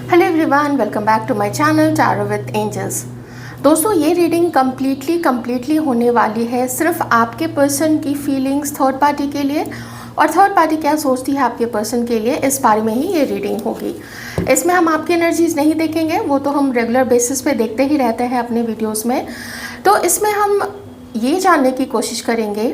Hello everyone, welcome back to my channel tarot with angels. दोस्तों, ये reading completely होने वाली है सिर्फ आपके पर्सन की फीलिंग्स थर्ड पार्टी के लिए, और थर्ड पार्टी क्या सोचती है आपके पर्सन के लिए, इस बारे में ही ये रीडिंग होगी। इसमें हम आपकी एनर्जीज नहीं देखेंगे, वो तो हम रेगुलर बेसिस पे देखते ही रहते हैं अपने वीडियोस में। तो इसमें हम ये जानने की कोशिश करेंगे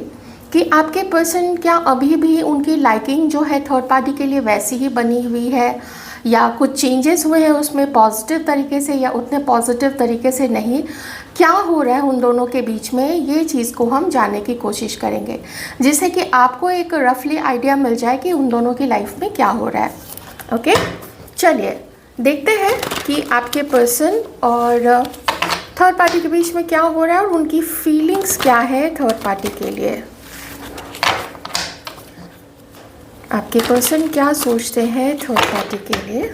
कि आपके पर्सन क्या अभी भी उनकी लाइकिंग जो है थर्ड पार्टी के लिए वैसी ही बनी हुई है, या कुछ चेंजेस हुए हैं उसमें पॉजिटिव तरीके से या उतने पॉजिटिव तरीके से नहीं। क्या हो रहा है उन दोनों के बीच में, ये चीज़ को हम जानने की कोशिश करेंगे, जिससे कि आपको एक रफली आइडिया मिल जाए कि उन दोनों की लाइफ में क्या हो रहा है। ओके, चलिए देखते हैं कि आपके पर्सन और थर्ड पार्टी के बीच में क्या हो रहा है और उनकी फीलिंग्स क्या है थर्ड पार्टी के लिए। आपके पर्सन क्या सोचते हैं थर्ड पार्टी के लिए।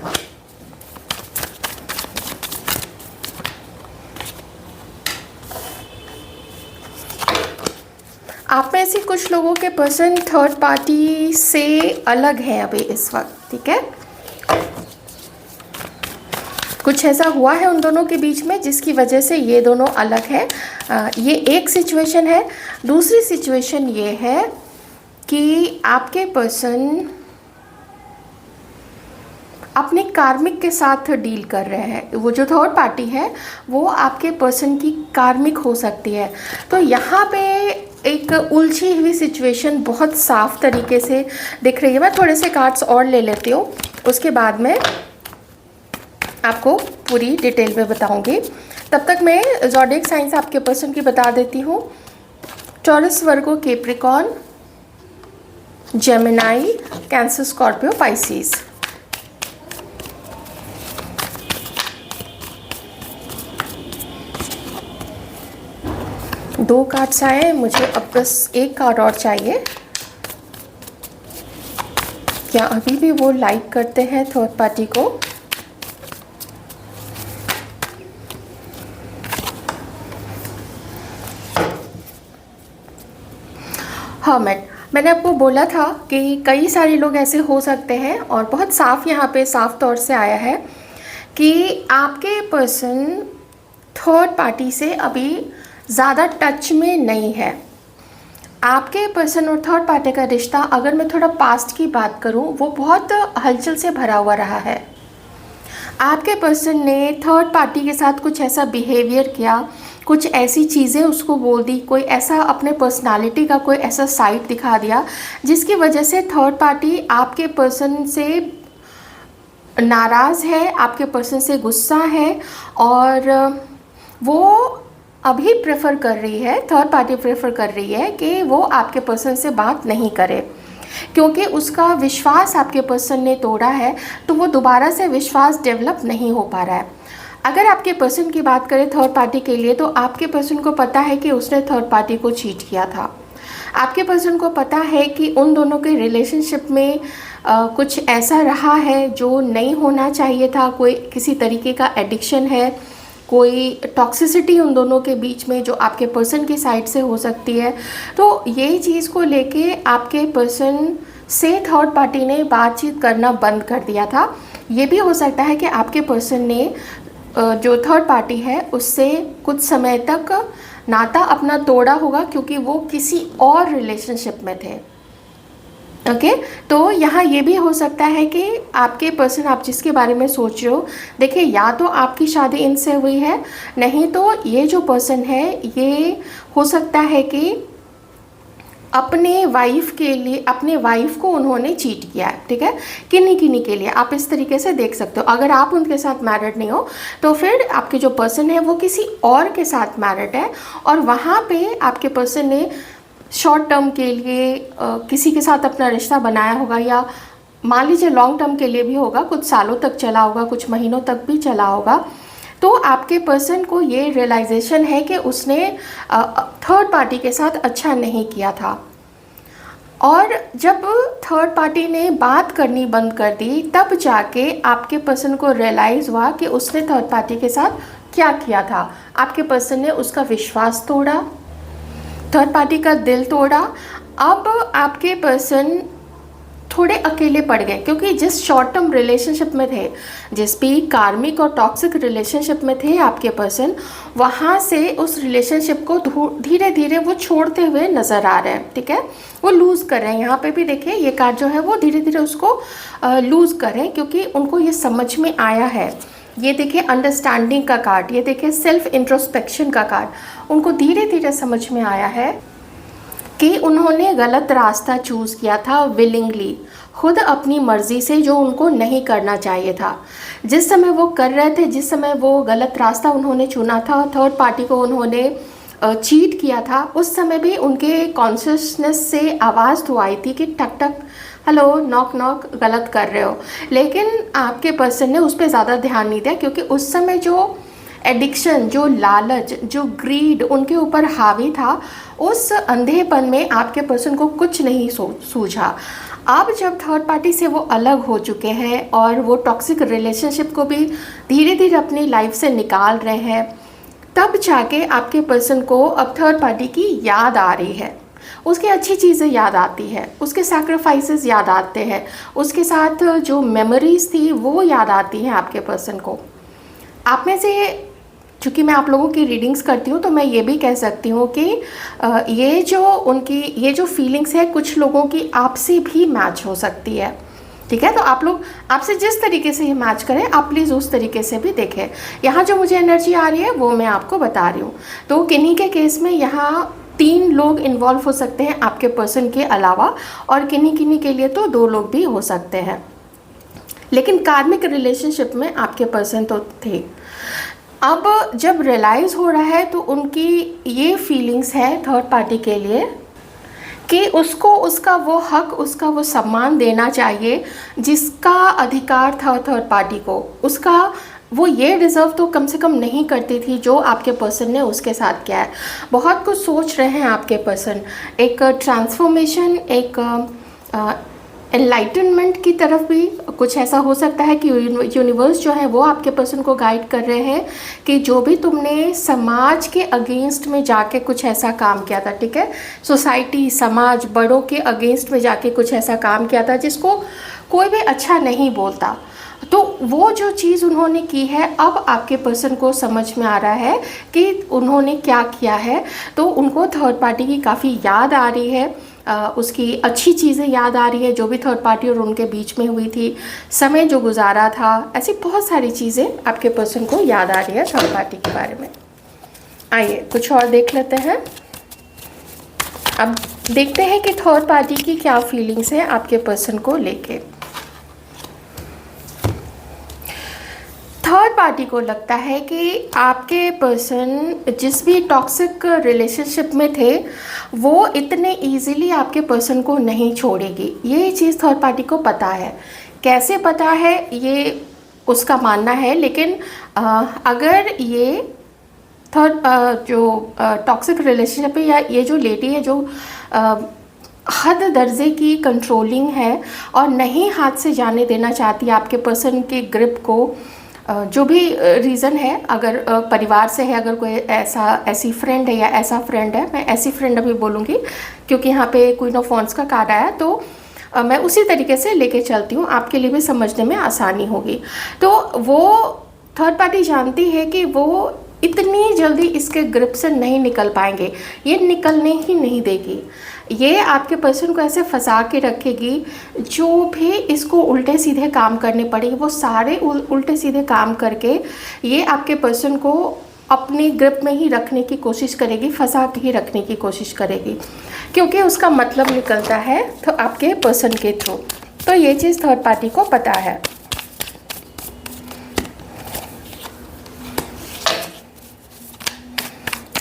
आप में से कुछ लोगों के पर्सन थर्ड पार्टी से अलग हैं अभी इस वक्त, ठीक है। कुछ ऐसा हुआ है उन दोनों के बीच में जिसकी वजह से ये दोनों अलग है। ये एक सिचुएशन है। दूसरी सिचुएशन ये है कि आपके पर्सन अपने कार्मिक के साथ डील कर रहे हैं। वो जो थर्ड पार्टी है वो आपके पर्सन की कार्मिक हो सकती है। तो यहाँ पे एक उलझी हुई सिचुएशन बहुत साफ तरीके से दिख रही है। मैं थोड़े से कार्ड्स और ले लेती हूँ, उसके बाद में आपको पूरी डिटेल में बताऊँगी। तब तक मैं ज़ोडिएक साइंस आपके पर्सन की बता देती हूँ। Taurus, Virgo, Capricorn, Gemini, Cancer, Scorpio, Pisces. दो कार्ड्स आए, मुझे अब बस एक कार्ड और चाहिए। क्या अभी भी वो लाइक करते हैं थर्ड पार्टी को? हाँ, मैंने आपको बोला था कि कई सारे लोग ऐसे हो सकते हैं, और बहुत साफ यहाँ पे साफ तौर से आया है कि आपके पर्सन थर्ड पार्टी से अभी ज़्यादा टच में नहीं है। आपके पर्सन और थर्ड पार्टी का रिश्ता, अगर मैं थोड़ा पास्ट की बात करूं, वो बहुत हलचल से भरा हुआ रहा है। आपके पर्सन ने थर्ड पार्टी के साथ कुछ ऐसा बिहेवियर किया, कुछ ऐसी चीज़ें उसको बोल दी, कोई ऐसा अपने पर्सनालिटी का कोई ऐसा साइड दिखा दिया जिसकी वजह से थर्ड पार्टी आपके पर्सन से नाराज़ है, आपके पर्सन से गुस्सा है, और वो अभी प्रेफर कर रही है, थर्ड पार्टी प्रेफर कर रही है कि वो आपके पर्सन से बात नहीं करे, क्योंकि उसका विश्वास आपके पर्सन ने तोड़ा है। तो वो दोबारा से विश्वास डेवलप नहीं हो पा रहा है। अगर आपके पर्सन की बात करें थर्ड पार्टी के लिए, तो आपके पर्सन को पता है कि उसने थर्ड पार्टी को चीट किया था। आपके पर्सन को पता है कि उन दोनों के रिलेशनशिप में कुछ ऐसा रहा है जो नहीं होना चाहिए था। कोई किसी तरीके का एडिक्शन है, कोई टॉक्सिसिटी उन दोनों के बीच में जो आपके पर्सन की साइड से हो सकती है। तो यही चीज़ को लेके आपके पर्सन से थर्ड पार्टी ने बातचीत करना बंद कर दिया था। ये भी हो सकता है कि आपके पर्सन ने जो थर्ड पार्टी है उससे कुछ समय तक नाता अपना तोड़ा होगा, क्योंकि वो किसी और रिलेशनशिप में थे। ओके, तो यहाँ ये भी हो सकता है कि आपके पर्सन, आप जिसके बारे में सोच रहे हो, देखिए, या तो आपकी शादी इनसे हुई है, नहीं तो ये जो पर्सन है ये हो सकता है कि अपने वाइफ के लिए, अपने वाइफ को उन्होंने चीट किया है, ठीक है। किन्हीं के लिए आप इस तरीके से देख सकते हो। अगर आप उनके साथ मैरिड नहीं हो तो फिर आपके जो पर्सन है वो किसी और के साथ मैरिड है, और वहाँ पे आपके पर्सन ने शॉर्ट टर्म के लिए किसी के साथ अपना रिश्ता बनाया होगा, या मान लीजिए लॉन्ग टर्म के लिए भी होगा, कुछ सालों तक चला होगा, कुछ महीनों तक भी चला होगा। तो आपके पर्सन को ये रियलाइजेशन है कि उसने थर्ड पार्टी के साथ अच्छा नहीं किया था, और जब थर्ड पार्टी ने बात करनी बंद कर दी तब जाके आपके पर्सन को रियलाइज़ हुआ कि उसने थर्ड पार्टी के साथ क्या किया था। आपके पर्सन ने उसका विश्वास तोड़ा, थर्ड पार्टी का दिल तोड़ा। अब आपके पर्सन थोड़े अकेले पड़ गए, क्योंकि जिस शॉर्ट टर्म रिलेशनशिप में थे, जिस भी कार्मिक और टॉक्सिक रिलेशनशिप में थे आपके पर्सन, वहाँ से उस रिलेशनशिप को धीरे धीरे वो छोड़ते हुए नज़र आ रहे हैं। ठीक है, वो लूज़ कर रहे हैं। यहाँ पे भी देखिए ये कार्ड जो है वो धीरे धीरे उसको लूज़ कर रहे हैं, क्योंकि उनको ये समझ में आया है। ये देखिए अंडरस्टैंडिंग का कार्ड, ये देखिए सेल्फ इंट्रोस्पेक्शन का कार्ड। उनको धीरे धीरे समझ में आया है कि उन्होंने गलत रास्ता चूज़ किया था विलिंगली, खुद अपनी मर्ज़ी से, जो उनको नहीं करना चाहिए था। जिस समय वो कर रहे थे, जिस समय वो गलत रास्ता उन्होंने चुना था, थर्ड पार्टी को उन्होंने चीट किया था, उस समय भी उनके कॉन्शियसनेस से आवाज़ तो आई थी कि टक टक, हेलो, नॉक नॉक, गलत कर रहे हो। लेकिन आपके पर्सन ने उस पर ज़्यादा ध्यान नहीं दिया, क्योंकि उस समय जो एडिक्शन, जो लालच, जो ग्रीड उनके ऊपर हावी था, उस अंधेपन में आपके पर्सन को कुछ नहीं सूझा। अब जब थर्ड पार्टी से वो अलग हो चुके हैं और वो टॉक्सिक रिलेशनशिप को भी धीरे धीरे अपनी लाइफ से निकाल रहे हैं, तब जाके आपके पर्सन को अब थर्ड पार्टी की याद आ रही है। उसकी अच्छी चीज़ें याद आती है, उसके सैक्रिफाइसेस याद आते हैं, उसके साथ जो मेमोरीज़ थी वो याद आती हैं आपके पर्सन को। आप में से, चूँकि मैं आप लोगों की रीडिंग्स करती हूँ, तो मैं ये भी कह सकती हूँ कि ये जो फीलिंग्स है कुछ लोगों की आपसे भी मैच हो सकती है। ठीक है, तो आप लोग, आपसे जिस तरीके से ये मैच करें, आप प्लीज़ उस तरीके से भी देखें। यहाँ जो मुझे एनर्जी आ रही है वो मैं आपको बता रही हूँ। तो किन्हीं के केस में यहाँ 3 लोग इन्वॉल्व हो सकते हैं आपके पर्सन के अलावा, और किन्हीं के लिए तो 2 लोग भी हो सकते हैं। लेकिन कार्मिक रिलेशनशिप में आपके पर्सन तो थे। अब जब रियलाइज़ हो रहा है तो उनकी ये फीलिंग्स है थर्ड पार्टी के लिए कि उसको उसका वो हक, उसका वो सम्मान देना चाहिए जिसका अधिकार था थर्ड पार्टी को। उसका वो ये डिज़र्व तो कम से कम नहीं करती थी जो आपके पर्सन ने उसके साथ किया है। बहुत कुछ सोच रहे हैं आपके पर्सन, एक ट्रांसफॉर्मेशन, एक एनलाइटनमेंट की तरफ भी कुछ ऐसा हो सकता है कि यूनिवर्स जो है वो आपके पर्सन को गाइड कर रहे हैं कि जो भी तुमने समाज के अगेंस्ट में जाके कुछ ऐसा काम किया था, ठीक है, सोसाइटी, समाज, बड़ों के अगेंस्ट में जाके कुछ ऐसा काम किया था जिसको कोई भी अच्छा नहीं बोलता, तो वो जो चीज़ उन्होंने की है, अब आपके पर्सन को समझ में आ रहा है कि उन्होंने क्या किया है। तो उनको थर्ड पार्टी की काफ़ी याद आ रही है, उसकी अच्छी चीज़ें याद आ रही है जो भी थर्ड पार्टी और उनके बीच में हुई थी, समय जो गुजारा था, ऐसी बहुत सारी चीज़ें आपके पर्सन को याद आ रही है थर्ड पार्टी के बारे में। आइए कुछ और देख लेते हैं। अब देखते हैं कि थर्ड पार्टी की क्या फीलिंग्स है आपके पर्सन को लेके। थर्ड पार्टी को लगता है कि आपके पर्सन जिस भी टॉक्सिक रिलेशनशिप में थे वो इतने इजीली आपके पर्सन को नहीं छोड़ेगी। ये चीज़ थर्ड पार्टी को पता है। कैसे पता है ये उसका मानना है, लेकिन अगर ये थर्ड जो टॉक्सिक रिलेशनशिप है या ये जो लेडी है जो हद दर्जे की कंट्रोलिंग है और नहीं हाथ से जाने देना चाहती आपके पर्सन के ग्रिप को, जो भी रीज़न है, अगर परिवार से है, अगर कोई ऐसी फ्रेंड है या ऐसा फ्रेंड है, मैं ऐसी फ्रेंड अभी बोलूँगी क्योंकि यहाँ पे क्वीन ऑफ वॉन्ड्स का कार्ड आया, तो मैं उसी तरीके से लेके चलती हूँ, आपके लिए भी समझने में आसानी होगी। तो वो थर्ड पार्टी जानती है कि वो इतनी जल्दी इसके ग्रिप से नहीं निकल पाएंगे, ये निकलने ही नहीं देगी। ये आपके पर्सन को ऐसे फंसा के रखेगी, जो भी इसको उल्टे सीधे काम करने पड़ेंगे वो सारे उल्टे सीधे काम करके ये आपके पर्सन को अपनी ग्रिप में ही रखने की कोशिश करेगी, फंसा के ही रखने की कोशिश करेगी, क्योंकि उसका मतलब निकलता है तो आपके पर्सन के थ्रू। तो ये चीज़ थर्ड पार्टी को पता है।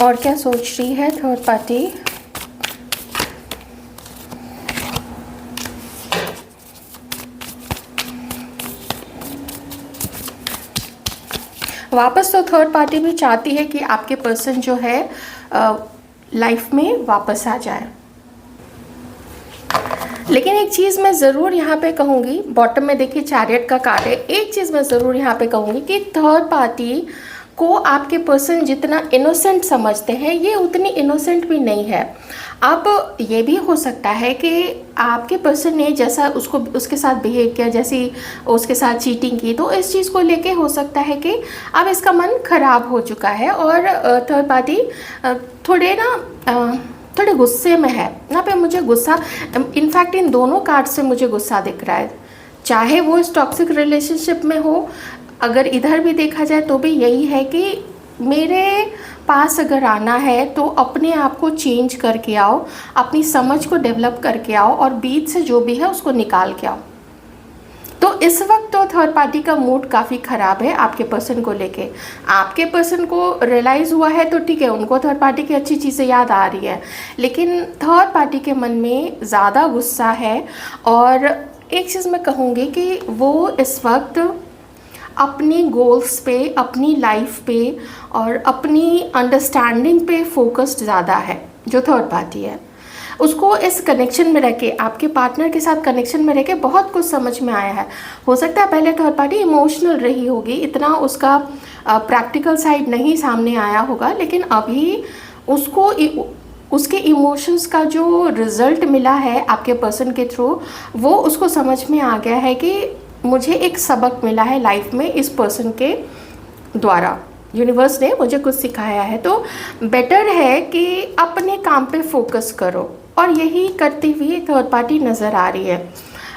और क्या सोच रही है थर्ड पार्टी? वापस तो थर्ड पार्टी भी चाहती है कि आपके पर्सन जो है लाइफ में वापस आ जाए। लेकिन एक चीज़ मैं ज़रूर यहाँ पे कहूँगी, बॉटम में देखिए चैरियट का कार्ड है, एक चीज़ मैं ज़रूर यहाँ पे कहूँगी कि थर्ड पार्टी को आपके पर्सन जितना इनोसेंट समझते हैं, ये उतनी इनोसेंट भी नहीं है। अब ये भी हो सकता है कि आपके पर्सन ने जैसा उसके साथ बिहेव किया, जैसी उसके साथ चीटिंग की, तो इस चीज़ को लेके हो सकता है कि अब इसका मन ख़राब हो चुका है और थर्ड पार्टी थोड़े गुस्से में है। यहाँ पे मुझे गुस्सा, इनफैक्ट इन दोनों कार्ड से मुझे गुस्सा दिख रहा है, चाहे वो इस टॉक्सिक रिलेशनशिप में हो। अगर इधर भी देखा जाए तो भी यही है कि मेरे पास अगर आना है तो अपने आप को चेंज करके आओ, अपनी समझ को डेवलप करके आओ और बीच से जो भी है उसको निकाल के आओ। तो इस वक्त तो थर्ड पार्टी का मूड काफ़ी ख़राब है आपके पर्सन को लेके। आपके पर्सन को रियलाइज़ हुआ है तो ठीक है, उनको थर्ड पार्टी की अच्छी चीज़ें याद आ रही है, लेकिन थर्ड पार्टी के मन में ज़्यादा गुस्सा है। और एक चीज़ मैं कहूँगी कि वो इस वक्त अपनी गोल्स पे, अपनी लाइफ पे और अपनी अंडरस्टैंडिंग पे फोकस्ड ज़्यादा है। जो थर्ड पार्टी है उसको इस कनेक्शन में रह के, आपके पार्टनर के साथ कनेक्शन में रह के बहुत कुछ समझ में आया है। हो सकता है पहले थर्ड पार्टी इमोशनल रही होगी, इतना उसका प्रैक्टिकल साइड नहीं सामने आया होगा, लेकिन अभी उसको उसके इमोशंस का जो रिज़ल्ट मिला है आपके पर्सन के थ्रू, वो उसको समझ में आ गया है कि मुझे एक सबक मिला है लाइफ में इस पर्सन के द्वारा, यूनिवर्स ने मुझे कुछ सिखाया है। तो बेटर है कि अपने काम पे फोकस करो, और यही करती हुई थर्ड पार्टी नज़र आ रही है।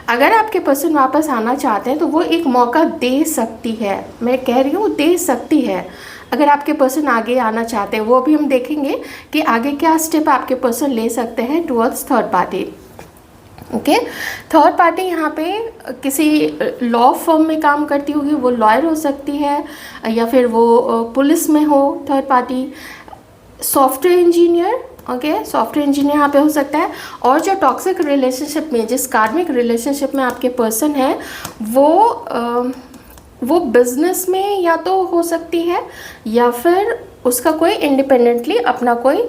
अगर आपके पर्सन वापस आना चाहते हैं तो वो एक मौका दे सकती है, मैं कह रही हूँ दे सकती है। अगर आपके पर्सन आगे आना चाहते हैं, वो भी हम देखेंगे कि आगे क्या स्टेप आपके पर्सन ले सकते हैं towards third party. Okay, third party यहाँ पे किसी लॉ फर्म में काम करती होगी, वो लॉयर हो सकती है, या फिर वो पुलिस में हो third party, software engineer, okay, software engineer यहाँ पे हो सकता है। और जो टॉक्सिक रिलेशनशिप में, जिस कार्मिक रिलेशनशिप में आपके पर्सन है, वो बिजनेस में या तो हो सकती है, या फिर उसका कोई इंडिपेंडेंटली अपना कोई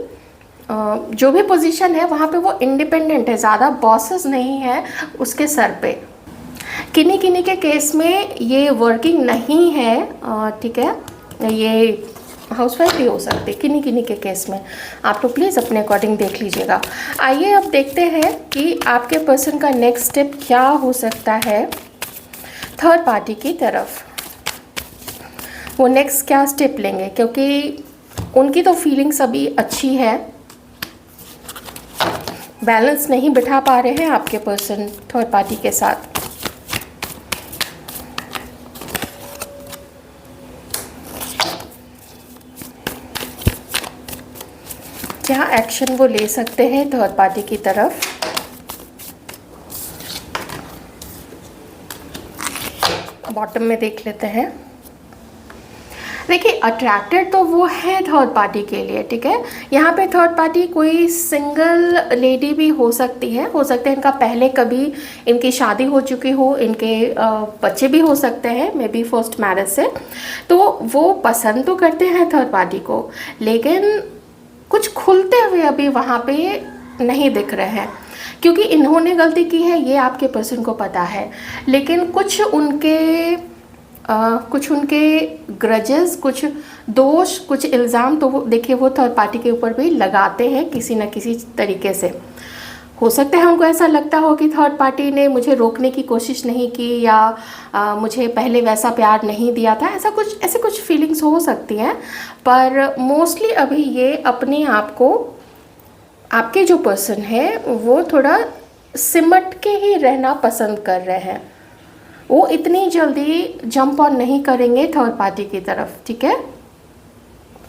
जो भी पोजीशन है वहाँ पे वो इंडिपेंडेंट है, ज़्यादा बॉसेस नहीं है उसके सर पे। किन्हीं किन्हीं के केस में ये वर्किंग नहीं है, ठीक है, ये हाउसवाइफ भी हो सकती है किन्हीं किन्हीं के केस में। आप लोग प्लीज़ अपने अकॉर्डिंग देख लीजिएगा। आइए अब देखते हैं कि आपके पर्सन का नेक्स्ट स्टेप क्या हो सकता है थर्ड पार्टी की तरफ। वो नेक्स्ट क्या स्टेप लेंगे, क्योंकि उनकी तो फीलिंग्स अभी अच्छी है, बैलेंस नहीं बिठा पा रहे हैं आपके पर्सन थर्ड पार्टी के साथ। क्या एक्शन वो ले सकते हैं थर्ड पार्टी की तरफ। बॉटम में देख लेते हैं। देखिए, अट्रैक्टेड तो वो है थर्ड पार्टी के लिए, ठीक है। यहाँ पे थर्ड पार्टी कोई सिंगल लेडी भी हो सकती है, इनका पहले कभी इनकी शादी हो चुकी हो, इनके बच्चे भी हो सकते हैं, मे बी फर्स्ट मैरिज से। तो वो पसंद तो करते हैं थर्ड पार्टी को, लेकिन कुछ खुलते हुए अभी वहाँ पे नहीं दिख रहे हैं, क्योंकि इन्होंने गलती की है ये आपके पर्सन को पता है, लेकिन कुछ उनके ग्रजेस, कुछ दोष, कुछ इल्ज़ाम तो वो देखिए वो थर्ड पार्टी के ऊपर भी लगाते हैं किसी न किसी तरीके से। हो सकता है उनको ऐसा लगता हो कि थर्ड पार्टी ने मुझे रोकने की कोशिश नहीं की, या मुझे पहले वैसा प्यार नहीं दिया था, ऐसे कुछ फीलिंग्स हो सकती हैं। पर मोस्टली अभी ये अपने आप को, आपके जो पर्सन है वो थोड़ा सिमट के ही रहना पसंद कर रहे हैं, वो इतनी जल्दी जंप ऑन नहीं करेंगे थर्ड पार्टी की तरफ, ठीक है।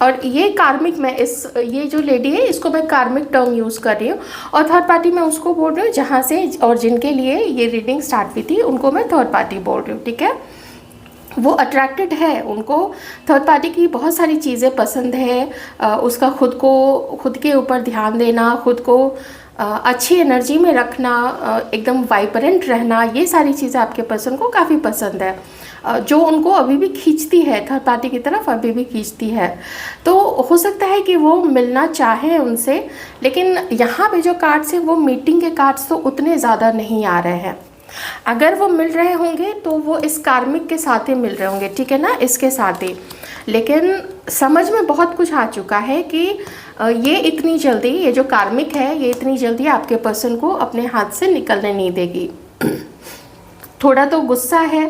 और ये कार्मिक में ये जो लेडी है इसको मैं कार्मिक टर्म यूज़ कर रही हूँ, और थर्ड पार्टी मैं उसको बोल रही हूँ जहाँ से और जिनके लिए ये रीडिंग स्टार्ट हुई थी उनको मैं थर्ड पार्टी बोल रही हूँ, ठीक है। वो अट्रैक्टेड है, उनको थर्ड पार्टी की बहुत सारी चीज़ें पसंद है, उसका खुद के ऊपर ध्यान देना, खुद को अच्छी एनर्जी में रखना, एकदम वाइब्रेंट रहना, ये सारी चीज़ें आपके पर्सन को काफ़ी पसंद है, जो उनको अभी भी खींचती है थर्ड पार्टी की तरफ, अभी भी खींचती है। तो हो सकता है कि वो मिलना चाहे उनसे, लेकिन यहाँ पे जो कार्ड्स हैं वो मीटिंग के कार्ड्स तो उतने ज़्यादा नहीं आ रहे हैं। अगर वो मिल रहे होंगे तो वो इस कार्मिक के साथ ही मिल रहे होंगे, ठीक है ना, इसके साथ ही। लेकिन समझ में बहुत कुछ आ चुका है कि ये इतनी जल्दी, ये जो कार्मिक है ये इतनी जल्दी आपके पर्सन को अपने हाथ से निकलने नहीं देगी। थोड़ा तो गुस्सा है,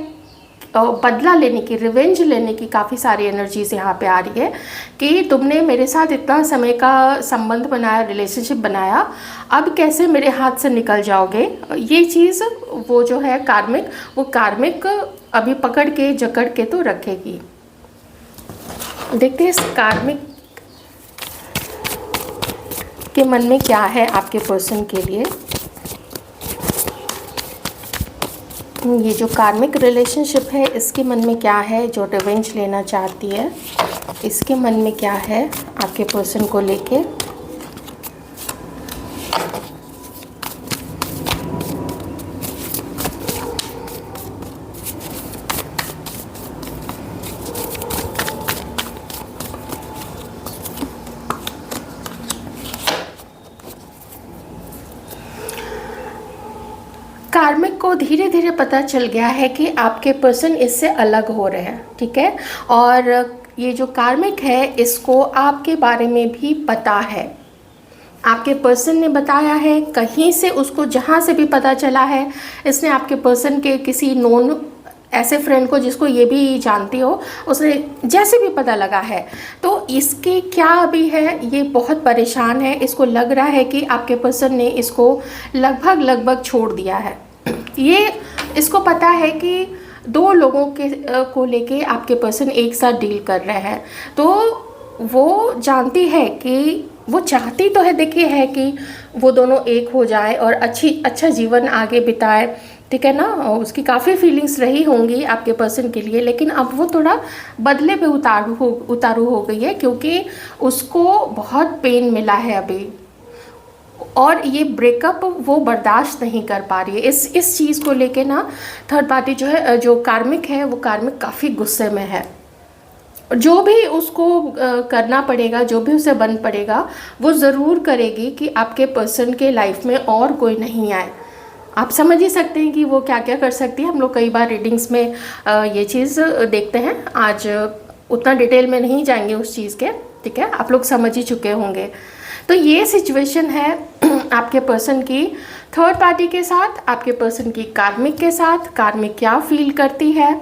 बदला लेने की, रिवेंज लेने की काफ़ी सारी एनर्जीज यहाँ पे आ रही है कि तुमने मेरे साथ इतना समय का संबंध बनाया, रिलेशनशिप बनाया, अब कैसे मेरे हाथ से निकल जाओगे। ये चीज़ वो जो है कार्मिक, वो कार्मिक अभी पकड़ के जकड़ के तो रखेगी। देखते हैं इस कार्मिक के मन में क्या है आपके पर्सन के लिए। ये जो कार्मिक रिलेशनशिप है इसके मन में क्या है, जो रिवेंज लेना चाहती है इसके मन में क्या है आपके पर्सन को लेके। कार्मिक को धीरे धीरे पता चल गया है कि आपके पर्सन इससे अलग हो रहे हैं, ठीक है। और ये जो कार्मिक है इसको आपके बारे में भी पता है, आपके पर्सन ने बताया है, कहीं से उसको जहाँ से भी पता चला है, इसने आपके पर्सन के किसी नोन ऐसे फ्रेंड को जिसको ये भी जानती हो, उसने जैसे भी पता लगा है, तो इसके क्या अभी है, ये बहुत परेशान है। इसको लग रहा है कि आपके पर्सन ने इसको लगभग छोड़ दिया है। ये इसको पता है कि दो लोगों के को लेके आपके पर्सन एक साथ डील कर रहे हैं, तो वो जानती है कि वो चाहती तो है, देखिए, है कि वो दोनों एक हो जाए और अच्छा जीवन आगे बिताए, ठीक है ना। उसकी काफ़ी फीलिंग्स रही होंगी आपके पर्सन के लिए, लेकिन अब वो थोड़ा बदले पे उतारू हो गई है, क्योंकि उसको बहुत पेन मिला है अभी, और ये ब्रेकअप वो बर्दाश्त नहीं कर पा रही है। इस चीज़ को लेके ना थर्ड पार्टी जो है, जो कार्मिक है, वो कार्मिक काफ़ी गुस्से में है। जो भी उसको करना पड़ेगा, जो भी उसे बन पड़ेगा, वो ज़रूर करेगी कि आपके पर्सन के लाइफ में और कोई नहीं आए। आप समझ ही सकते हैं कि वो क्या क्या कर सकती है। हम लोग कई बार रीडिंग्स में ये चीज़ देखते हैं, आज उतना डिटेल में नहीं जाएंगे उस चीज़ के, ठीक है, आप लोग समझ ही चुके होंगे। तो ये सिचुएशन है आपके पर्सन की थर्ड पार्टी के साथ, आपके पर्सन की कार्मिक के साथ। कार्मिक क्या फील करती है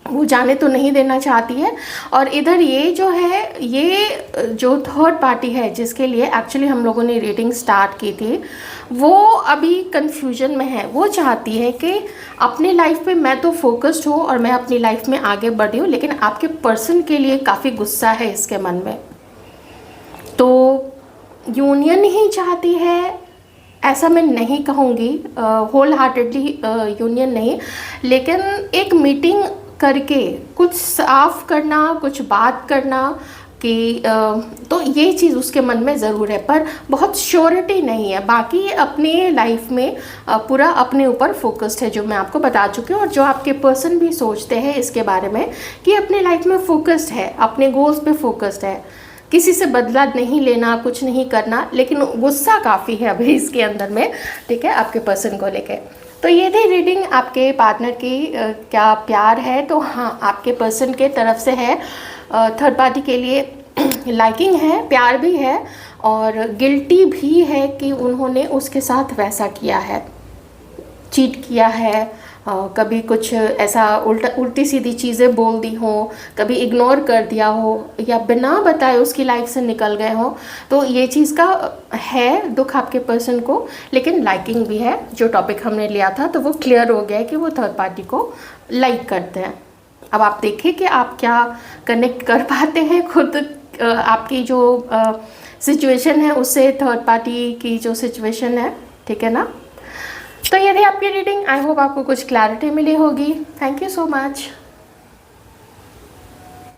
वो जाने तो नहीं देना चाहती है। और इधर ये जो है, ये जो थर्ड पार्टी है जिसके लिए एक्चुअली हम लोगों ने रीडिंग स्टार्ट की थी, वो अभी कंफ्यूजन में है। वो चाहती है कि अपने लाइफ पे मैं तो फोकस्ड हूँ और मैं अपनी लाइफ में आगे बढ़ी हूँ, लेकिन आपके पर्सन के लिए काफ़ी गुस्सा है इसके मन में। तो यूनियन ही चाहती है, ऐसा मैं नहीं कहूँगी, होल हार्टेडली यूनियन नहीं, लेकिन एक मीटिंग करके कुछ साफ करना, कुछ बात करना कि तो ये चीज़ उसके मन में ज़रूर है, पर बहुत श्योरिटी नहीं है। बाकी अपने लाइफ में पूरा अपने ऊपर फोकस्ड है, जो मैं आपको बता चुकी हूँ, और जो आपके पर्सन भी सोचते हैं इसके बारे में कि अपने लाइफ में फोकस्ड है, अपने गोल्स पे फोकस्ड है, किसी से बदला नहीं लेना, कुछ नहीं करना, लेकिन गुस्सा काफ़ी है अभी इसके अंदर में, ठीक है, आपके पर्सन को लेके। तो ये थी रीडिंग आपके पार्टनर की, क्या प्यार है। तो हाँ, आपके पर्सन के तरफ से है, थर्ड पार्टी के लिए लाइकिंग है, प्यार भी है, और गिल्टी भी है कि उन्होंने उसके साथ वैसा किया है, चीट किया है, कभी कुछ ऐसा उल्टी सीधी चीज़ें बोल दी हो, कभी इग्नोर कर दिया हो, या बिना बताए उसकी लाइफ से निकल गए हो। तो ये चीज़ का है दुख आपके पर्सन को, लेकिन लाइकिंग भी है। जो टॉपिक हमने लिया था तो वो क्लियर हो गया है कि वो थर्ड पार्टी को लाइक करते हैं। अब आप देखिए कि आप क्या कनेक्ट कर पाते हैं खुद, आपकी जो सिचुएशन है उससे थर्ड पार्टी की जो सिचुएशन है, ठीक है ना। तो ये थी आपकी रीडिंग। आई होप आपको कुछ क्लैरिटी मिली होगी। Thank you so much.